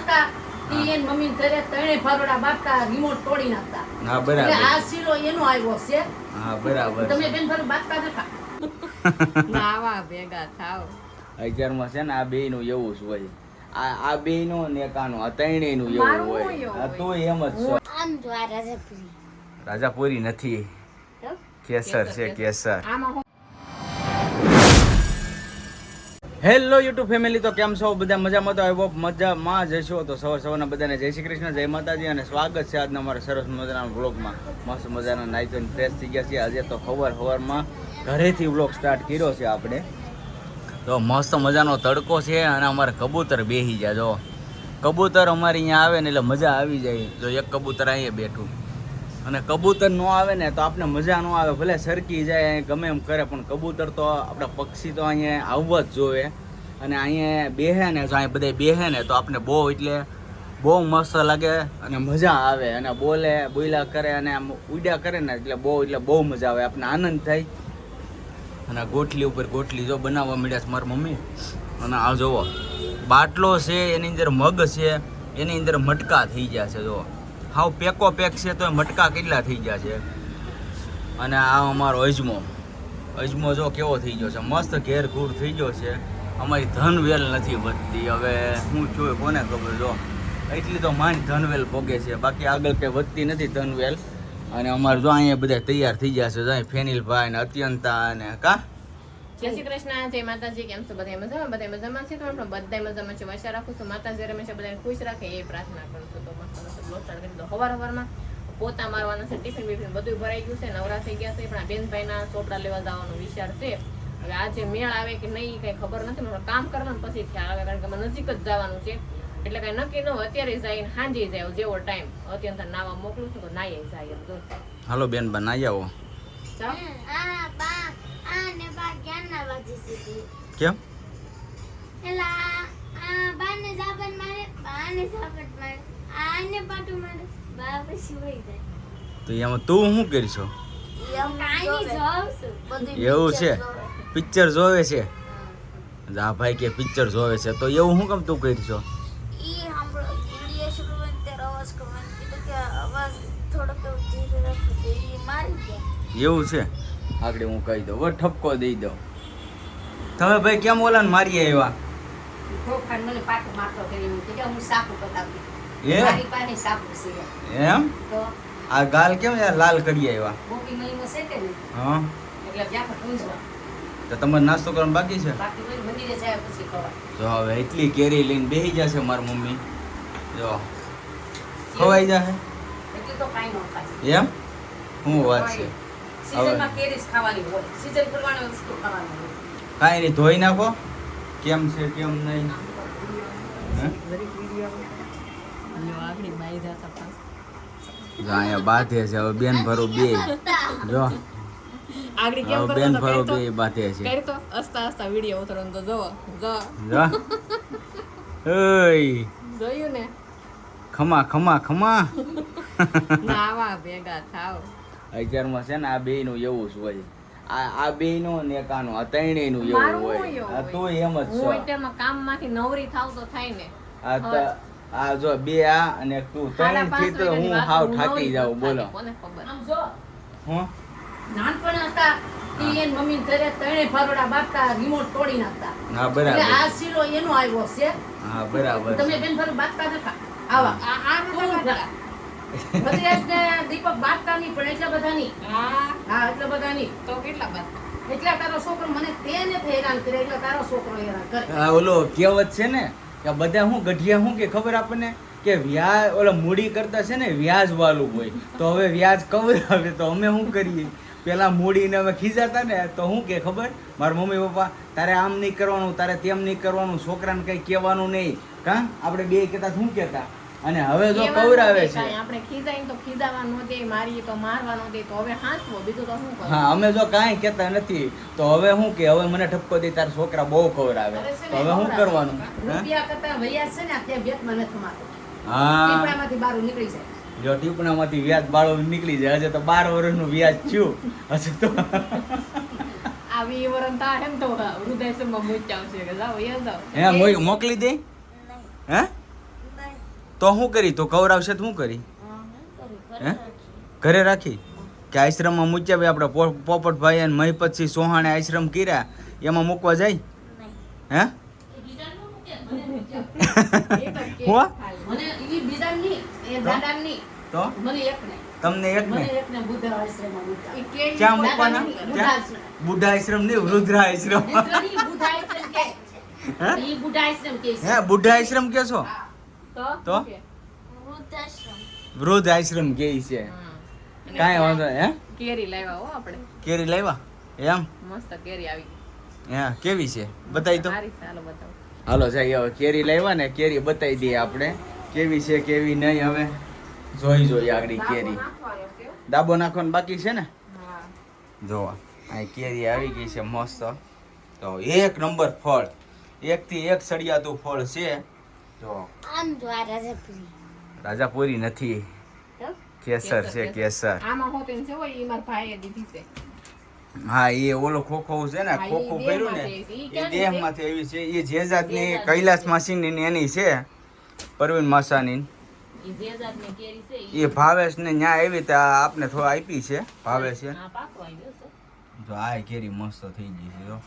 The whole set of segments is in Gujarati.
હતા ઈ એન મમ્મી ઘરે ત્રણે ફારોડા બાટતા રિમોટ તોડી નાખતા. હા બરાબર. એટલે આ શીરો એનો આવ્યો છે. હા બરાબર. તમે બેન ફારો બાટતા નતા. નાવા ભેગા થાવ. 11 માં છે ને આ બેય નું એવું જ હોય. આ બેય નું ને કાનું આ ત્રણેય નું એવું મારું હોય. એવું આ તો એમ જ છે. આમ જો આ રાજાપુરી. રાજાપુરી નથી. તો કેસર છે કેસર. આમાં હું હેલો યુટ્યુબ ફેમિલી, તો કેમ છો બધા? મજામાં તો આવ્યો મજામાં જશો તો સવારના બધાને જય શ્રી કૃષ્ણ, જય માતાજી અને સ્વાગત છે આજના અમારા સરસ મજાના વ્લોગમાં. મસ્ત મજાના નાઈ ધોઈને ફ્રેશ થઈ ગયા છીએ. આજે તો સવારમાં ઘરેથી વ્લોગ સ્ટાર્ટ કર્યો છે આપણે. તો મસ્ત મજાનો તડકો છે અને અમારે કબૂતર બેસી જાય. જો કબૂતર અમારે અહીંયા આવે ને એટલે મજા આવી જાય. જો એક કબૂતર અહીંયા બેઠું અને કબૂતર ન આવે ને તો આપણે મજા ન આવે. ભલે સરકી જાય ગમે એમ કરે પણ કબૂતર તો આપણા પક્ષી તો અહીંયા આવવા જ જોવે. અને અહીંયા બેહે ને જો અહીં બધા બેહે ને તો આપણે બહુ એટલે બહુ મસ્ત લાગે અને મજા આવે. અને બોલ્યા કરે અને આમ ઉડ્યા કરે ને એટલે બહુ મજા આવે, આપણને આનંદ થાય. અને ગોઠલી ઉપર ગોઠલી જો બનાવવા મળ્યા છે મારી મમ્મી. અને આ જોવો બાટલો છે, એની અંદર મગ છે, એની અંદર મટકા થઈ ગયા છે. જો હાવ પેકો પેક છે તો મટકા કેટલા થઈ ગયા છે. અને આ અમારો અજમો જો કેવો થઈ ગયો છે, મસ્ત ઘેર ઘૂર થઈ ગયો છે. અમારી ધનવેલ નથી વધતી. હવે શું છું કોને ખબર. જો એટલી તો માંડ ધનવેલ ભોગે છે, બાકી આગળ કંઈ વધતી નથી ધનવેલ. અને અમારે જો અહીંયા બધા તૈયાર થઈ ગયા છે. જો ફેનિલભાઈ ને અત્યંતા અને કા જય શ્રી કૃષ્ણ, જય માતાજી. કેમ છો બધા? મજામાં? બધા મજામાં છે? તો આપણે બધા મજામાં છે. આશા રાખું છું માતાજી રમેશ બધાને ખુશ રાખે એ પ્રાર્થના કરું છું. તો મસ્ત બ્લોગ સ્ટાર્ટ કરી દો. સવારમાં પોતા મારવાના છે, ટિફિન બીફિન બધું ભરાઈ ગયું છે, નવરા થઈ ગયા છે. પણ આ બેનભાઈના ચોપડા લેવા જવાનો વિચાર છે. હવે આજે મેળ આવે કે નહીં કઈ ખબર નથી. પણ કામ કરવાનું પછી ખ્યાલ આવે, કારણ કે અમે નજીક જ જવાનું છે એટલે કઈ નક્કી ન હોય. અત્યારે જાય સાંજે જાય જેવો ટાઈમ. અત્યંત નાવા મોકલું છું તો નાઈ જાય. જો હાલો બેન બા નાઈ આવો. આ બા આને બા જ્ઞાનના વાજી સીધી. કેમ? એલા આ બાને જાબન મારે, બાને જાબન મારે, આને પાટુ મારે, બા પછી વઈ જાય. તો એમાં તું શું કરીશો? એમ કાઈ જોઉં છું. એવું છે? પિક્ચર જોવે છે? આ ભાઈ કે પિક્ચર જોવે છે તો એવું શું કામ તું કરીશો? ઈ સાંભળો વિડિયો શરૂ હોય ત્યારે અવાજ કરવાનો કીધું કે અવાજ થોડોક ધીરે રાખો તો ઈ મારી ગયા. એવું છે? આગળ હું કહી દઉં, વ ઠપકો દઈ દઉં. તમે ભાઈ કેમ ઓલાને મારી આવ્યા? ખોખાને મને પાટું મારતો કર્યું કે હું સાપુ બતાવતી. એ મારી પાસે સાપુ છે. એમ? તો આ ગાલ કેમ યાર લાલ કરી આવ્યા? ગોપી મહિનો છે કે નહીં હા, એટલે ત્યાં પર પૂંજવા. તો તમારે નાસ્તો કરવાનો બાકી છે? બાકી કોઈ મંદિરે જાય પછી ખવાય. જો હવે એટલી કેરી લઈને બેસી જશે મારી મમ્મી. જો ખવાઈ જશે એટલી તો કાંઈ ન ખાય. એમ? શું વાત છે? સીઝનમાં કેરી જ ખાવાની હોય, સીઝન પ્રમાણે વસ્તુ ખાવાની હોય. કાંઈ નહીં, ધોઈ નાખો કેમ છે કેમ નહીં. હે? આગળ બાઈ જતા પાસ જો અહીંયા બાંધે છે હવે બેન ભરો બે. જો આગળ કેમ હવે કરતો બેન તો ભરો કરતો બે બાંધે છે. કરતો હસતા વિડિયો ઉતરવાનો તો જો જો ઓય જોયું ને. ખમા ખમા ખમા. નાવા ભેગા થાવ. 11 માં છે ને આ બેય નું એવું જ હોય. આ બેય નું ને કાનું આ ત્રણેય નું એવું મારું હોય. એવું આ હોય. તો એમ જ હું છે. એટલે કામમાંથી નવરી થાવ તો થાય ને. આ તો આ જો બે આ અને તું ત્રણ થી તો હું હાવ થાકી જાઉં. બોલો કોને ખબર. આમ જો હું નાનપણ હતા ઈ એન મમ્મી ઘરે ત્રણે ફારોડા બાટતા રિમોટ તોડી નાખતા. હા એટલે બરાબર. આ શીરો એનો આવ્યો છે. હા બરાબર. તમે બેન ફારો બાટતા નતા. આવા આ નતા કરતા. ભદ્રેશ ને દીપક બાટતા નહીં પણ એટલા બધા નહીં. હા હા એટલા બધા નહીં. તો કેટલા બાદ એટલા તારો છોકરો મને તેને હેરાન કરે એટલે તારો છોકરો હેરાન કરે. આ ઓલો કહેવત છે ને કે બધા હું ગઢિયા હું કે ખબર આપણને કે વ્યાજ ઓલા મૂડી કરતા છે ને વ્યાજ વાળું હોય. તો હવે વ્યાજ કવરાવે તો અમે શું કરીએ? પેલા મૂડીને અમે ખીજાતા ને તો શું કે ખબર, મારા મમ્મી પપ્પા તારે આમ નહીં કરવાનું, તારે તેમ નહીં કરવાનું, છોકરાને કઈ કહેવાનું નહીં. કા આપણે બે કહેતા શું કહેતા? અને હવે જો કવરાવે છે. આપણે ખીજાઈને તો ખીજાવા નો દે, મારીએ તો મારવા નો દે, તો હવે હાંસવો બીજું તો શું કરે. હા અમે જો કાંઈ કહેતા નથી તો હવે શું કે હવે મને ઠપકો દે તારા છોકરા બહુ કવરાવે તો હવે શું કરવાનું? રૂપિયા કરતા વૈયા છે ને આ ત્યાં બેતમાં નથી મારતો. હા પીપળામાંથી બહાર નીકળી જાય. જો ટીપણામાંથી વ્યાજ બાળો નીકળી જાય. હજે તો 12 વર્ષનું વ્યાજ થયું. હજુ તો આવી વરણ તા એમ તો વૃદ્ધાશ્રમમાં મૂકી આવશે કે જાઓ એ જાઓ. હે મોકલી દે. હે તો શું કરી તો કવરાવશે તો શું કરી હે ઘરે રાખી કે આશ્રમમાં મૂક્યા ભાઈ આપણે પોપટભાઈ અને મહિપતસિંહ સોહાણે આશ્રમ કર્યા એમાં મૂકવા જાય હે હું મને ઈ બીજા ની એ દાદા ની તો મને એક ને તમને એક ને મને એક ને બુદ્ધ આશ્રમમાં મૂક્યા. ઈ કેવી ક્યાં મૂકવાના બુદ્ધ આશ્રમ. બુદ્ધા આશ્રમ નહીં વૃદ્ધા આશ્રમ ઈ બુદ્ધ આશ્રમ કે હે ઈ બુદ્ધ આશ્રમ કે છે. હે બુદ્ધા આશ્રમ કે છો તો? કે? વૃદ્ધાશ્રમ. વૃદ્ધ આશ્રમ કે છે હા. અને કાંઈ વાંધો નહીં, હે કેરી લાવ્યા હો આપણે કેરી લાવ્યા એમ મસ્ત કેરી આવી હે કેવી છે બતાવી તો સારી ચાલો બતાવો હાલો જાય હવે કેરી લાવ્યા ને કેરી બતાવી દઈએ આપણે કેવી છે કેવી નહીં હવે જોઈ આગળ કેરી નાખવાનો છે હો. દાબો નાખવાનો બાકી છે ને હા જોવા આ કેરી આવી ગઈ છે મસ્ત તો એક નંબર ફળ એકથી એક સળિયાતું ફળ છે જો આમ જો આ રાજાપુરી. રાજાપુરી નથી તો કેસર છે કેસર આમાં હોતી છે હોય ઈ મારા ભાઈએ દીધી છે હા એ ઓલો ખોખો છે ને હા, ઈ ખોખો કર્યું ને દેહમાંથી ઈ એ ક્યાંની દેહમાંથી આવી છે એ જેજાતની કૈલાસ માસીની એની છે પરવીન માસાની ઈ જે જાતની કેરી છે ઈ એ ભાવેશ ને ન્યા આવી ત્યાં આપને થોડા આપી છે ભાવેશ છે આ પાકવા આવ્યો છે જો આ કેરી મસ્ત થઈ ગઈ છે જો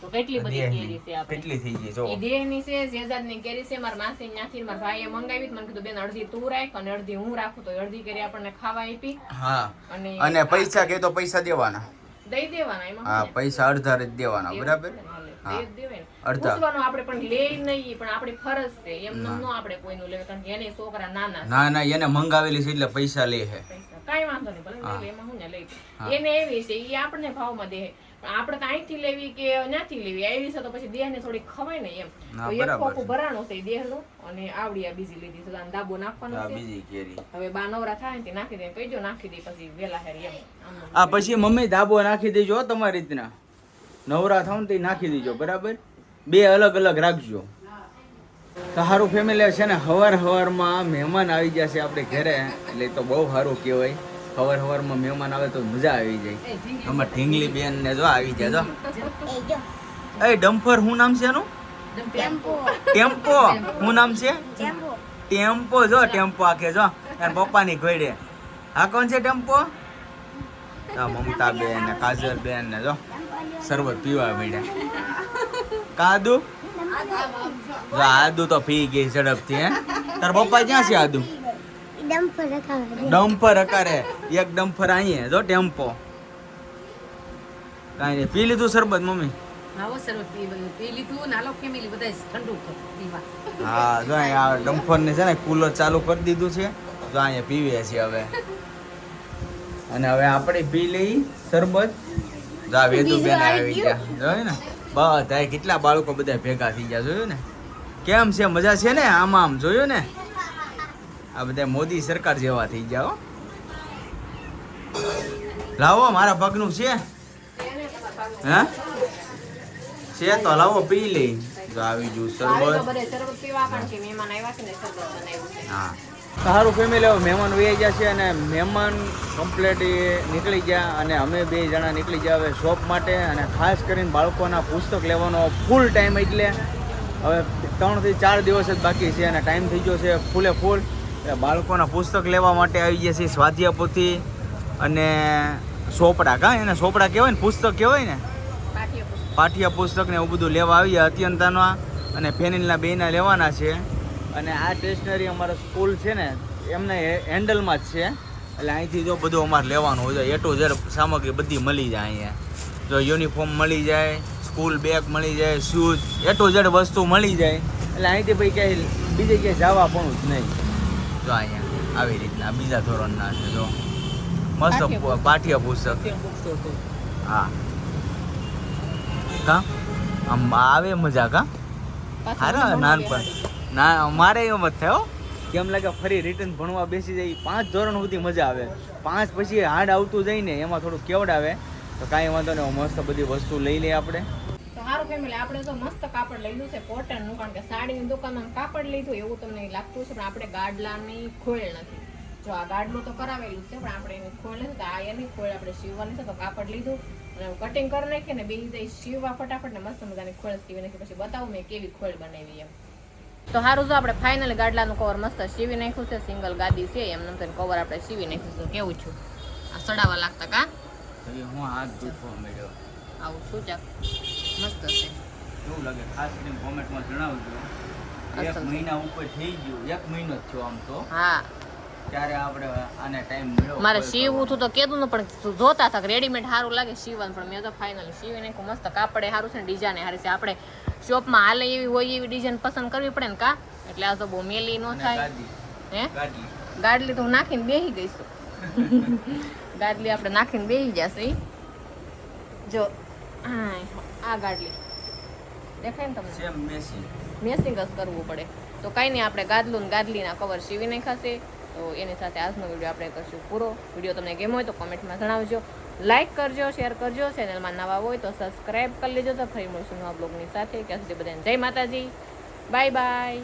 તો કેટલી બધી કેરી છે આપણે કેટલી થઈ ગઈ જો ઈ દેહની છે જેજાદની કેરી છે મારા માસી ન્યાથી મારા ભાઈએ મંગાવી મને કીધું બેન અડધી તું રાખ અને અડધી હું રાખું તો અડધી કેરી આપણને ખાવા આપી હા અને અને પૈસા કે તો પૈસા દેવાના દઈ દેવાના એમાં હા શું છે? પૈસા અડધા જ દેવાના એવું બરાબર છે ને, હાલે. હા. દઈ જ દેવાય ને. અડધા. પૂછવાનું આપણે પણ લે નહીં પણ આપણી ફરજ છે એમ નો આપણે કોઈનું લેવું કારણ કે એને છોકરા નાના છે. ના ના એને મંગાવેલી છે એટલે પૈસા લે છે પૈસા કાંઈ વાંધો નહીં ભલે હા. લઈ લે, એમાં હું ને લઈ દે. હા. એને એવી છે ઈ આપણને ભાવમાં દે પણ આપણે તો અહીંથી લેવી કે ત્યાંથી લેવી આવી છે તો પછી દેહને થોડી ખવાય ને એમ ના, તો એક બરાબર કોપું છે. ભરાણું છે ઈ દેહનું અને આવડી આ બીજી લીધી છે આને દાબો નાખવાનો આ છે બીજી કેરી હવે બા નવરા થાય ને તે નાખી દે કહીજો નાખી દે પછી વેલા હેરી એમ આમ આ પછી મમ્મી ધાબો નાખી દેજો હો તમારી રીતના નવરા થાવ ને તે નાખી દેજો બરાબર બે અલગ અલગ રાખજો તો સારું ફેમિલી છે ને હવારમાં મહેમાન આવી ગયા છે આપણે ઘરે એટલે તો બહુ સારું કહેવાય હવારમાં મહેમાન આવે તો મજા આવી જાય અમાર ઢીંગલી બેન ને જો આવી ગયા જો એ જો એ ડમ્ફર શું નામ છે એનું ટેમ્પો ટેમ્પો શું નામ છે ટેમ્પો ટેમ્પો જો ટેમ્પો આખે જો એના પપ્પાની ઘોડે આ કોણ છે ટેમ્પો મમતા બેન ને કાજલ બેન ને જો શરબત પીવા મળ્યા કાદુ જો આદુ તો પી ગઈ ઝડપથી હે તાર પપ્પા ક્યાં છે આદુ ડમ્પર રખાવા ડમ્પર અકારે એક ડમ્પર અહીંયા જો ટેમ્પો કાંઈ નહીં પી લીધું શરબત મમ્મી આવો સરસ પી લીધું નાલો ફેમિલી બધા ઠંડુ પીવા. હા જો અહીંયા આ ડમ્પર ને છે ને કુલર ચાલુ કરી દીધું છે જો અહીંયા પીવે છે હવે અને હવે આપણે પી લઈ શરબત જો આ વેદુ બેન આવી ગયા જોયું ને બધા કેટલા બાળકો બધા ભેગા થઈ ગયા જોયું ને કેમ છે મજા છે ને આમ આમ જોયું ને આ બધા મોદી સરકાર જેવા થઈ ગયા હો લાવો મારા પગનું છે હે છે તો લાવો પી લઈ જો આવી ગયું આ તો શરબત બધે શરબત પીવા કારણ કે મહેમાન આવ્યા છે ને શરબત બનાવ્યું છે હા સારું ફેમિલી હવે મહેમાન વહી ગયા છે અને મહેમાન કમ્પ્લેટ નીકળી ગયા અને અમે બે જણા નીકળી ગયા હવે શોપ માટે અને ખાસ કરીને બાળકોના પુસ્તક લેવાનો ફૂલ ટાઈમ એટલે હવે 3 થી 4 દિવસ જ બાકી છે અને ટાઈમ થઈ ગયો છે ફૂલે ફૂલ એટલે બાળકોના પુસ્તક લેવા માટે આવી ગયા છે સ્વાધ્યાય પોથી અને સોપડા કાં એને સોપડા કહેવાય ને પુસ્તક કહેવાય ને પાઠ્યપુસ્તક. પાઠ્ય પુસ્તક ને એવું બધું લેવા આવ્યા અત્યંતાના અને ફેનિલના બેના લેવાના છે અને આ સ્ટેશનરી અમારા સ્કૂલ છે ને એમને હેન્ડલમાં જ છે એટલે અહીંથી જો બધું અમારે લેવાનું હોય એ ટુ ઝેડ સામગ્રી બધી મળી જાય અહીંયા જો યુનિફોર્મ મળી જાય સ્કૂલ બેગ મળી જાય શૂઝ એ ટુ ઝેડ વસ્તુ મળી જાય એટલે અહીંથી ભાઈ ક્યાંય બીજે ક્યાંય જવા પણ જ નહીં જો અહીંયા આવી રીતના બીજા ધોરણના છે જો મસ્ત પાઠ્ય પુસ્તક હા કા આમ આવે મજા કા હારા નાનપણ ના મારે એમ જ થયો કેમ લાગે ફરી રિટર્ન ભણવા બેસી જાય 5 ધોરણ સુધી મજા આવે 5 પછી હાર્ડ આવતું જાય ને એમાં થોડું કેવડાવે તો કાંઈ વાંધો નહીં મસ્ત બધી વસ્તુ લઈ લઈએ આપણે તો સારું ફેમિલી આપણે તો મસ્ત કાપડ લીધું છે કોટનનું કારણ કે સાડીની દુકાનમાં કાપડ લીધું એવું તમને લાગતું છે પણ આપણે ગાડલાની ખોળ નથી જો આ ગાડલું તો કરાવેલું છે પણ આપણે એની ખોળ નથી તો આ એની ખોળ આપણે સીવવાની છે તો કાપડ લીધું અને કટિંગ કરી નાખીએ ને બે સીવવા ફટાફટ ને મસ્ત મજાની ખોળ સીવી નાખી પછી બતાવું મેં કેવી ખોળ બનાવી એમ તો સારું જો આપણે ફાઇનલી ગાડલાનું કવર મસ્ત સીવી નાખ્યું છે. સિંગલ ગાદી છે એમ નમ કવર આપણે સીવી નાખ્યું છે. કેવું છું આ સડાવા લાગતા કા પછી હું હાથ દુખવા મળ્યો. આવું છું ચાક મસ્ત છે. કેવું લાગે ખાસ કરીને કોમેન્ટમાં જણાવજો. એક અસલ. મહિના ઉપર થઈ ગયું, 1 મહિનો જ થયો આમ તો. હા ત્યારે આપણે આને ટાઈમ મળ્યો. મારે કોઈ સીવવું હતું તો કીધું ને પણ જોતા હતા રેડીમેડ સારું લાગે સીવવાનું પણ મેં તો ફાઇનલી સીવી નાખ્યું. મસ્ત કાપડે સારું છે ને ડિઝાઇન સારી છે. આપણે શોપમાં હાલે એવી હોય એવી ડિઝાઇન પસંદ કરવી પડે ને કા એટલે આ તો બહુ મેલી ન અને થાય. ગાદી, હે ગાદી. ગાડલી તો હું નાખીને બેસી ગઈશું. ગાડલી આપણે નાખીને બેસી જશે. જો હા આ ગાડલી દેખાય ને તમને સેમ મેસી. મેસિંગ જ કરવું પડે. તો કાંઈ નહીં આપણે ગાદલું ને ગાદલીના કવર સીવી નાખાશે. તો એની સાથે આજનો વિડીયો આપણે કરશું પૂરો. વિડીયો તમને ગમ્યો હોય તો કોમેન્ટમાં જણાવજો. લાઇક કરજો, શેર કરજો. ચેનલમાં નવા હોય તો સબસ્ક્રાઈબ કરી લેજો. તો ફરી મળશું નવા બ્લોગની સાથે. ત્યાં સુધી બધાને જય માતાજી. Bye bye.